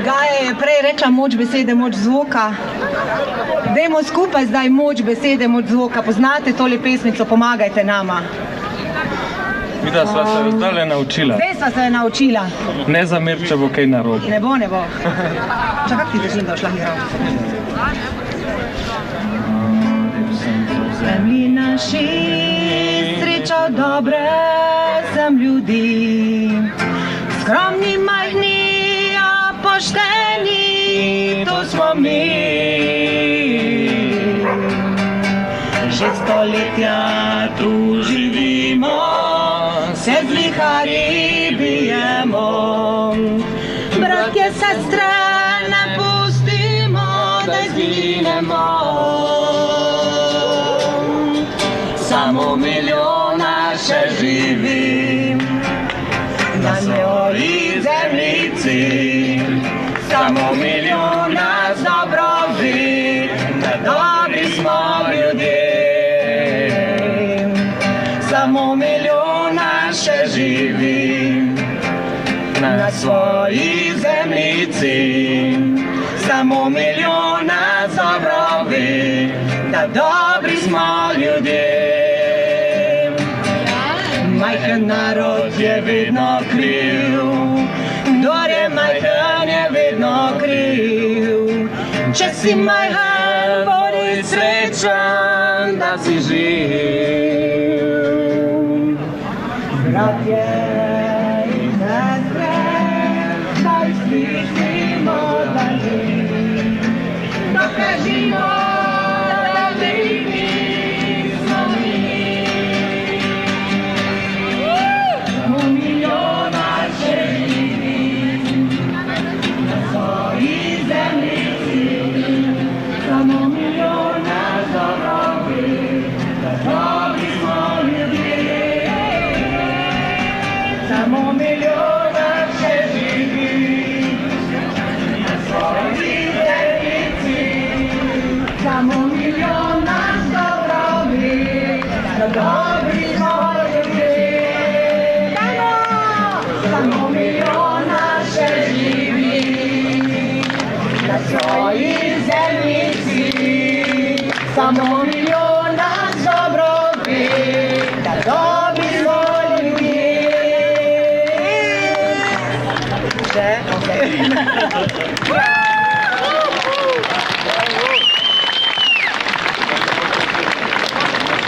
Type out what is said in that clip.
Gaja je prej reča moč besede, moč zvoka. Dajmo skupaj zdaj moč besede, moč zvoka. Poznate tole pesmico, pomagajte nama. Vida sva se zdaj naučila. Zdaj sva se naučila. Ne zamir, če bo kaj narobe. Ne bo, ne bo. Čakaj, ti držim, da boš lahko igral. Zemlji naši sreča dobre sem ljudi, skromni, majhni, a pošteni, to smo mi. Že stoletja tu živimo, se z viharji bijemo, bratje, sestre, ne pustimo, da izginemo. Samo milijona še živi na svoji zemljici, samo milijona z dobrovi, da dobri smo ljudje. Samo milijona še živi na svoji zemljici, samo milijona z dobrovi, da dobri smo ljudje. Majhen narod je vedno kriv, kdor je majhen je vedno kriv. Če si majhen, bodi srečen, da si živ. Bratje in sestre, naj slišimo dalje, dokažimo, da veliki smo mi. Samo milijona še živi na svoji zemljici, samo milijona z dobrovi, da dobri smo ljudje. Samo milijona še živi na svoji zemljici, samo milijona z dobrovi, da dobri smo ljudje. Samo milijona še živi na svoji zemljici, samo milijona z dobrovi, da dobri smo ljudje. Še? Okay.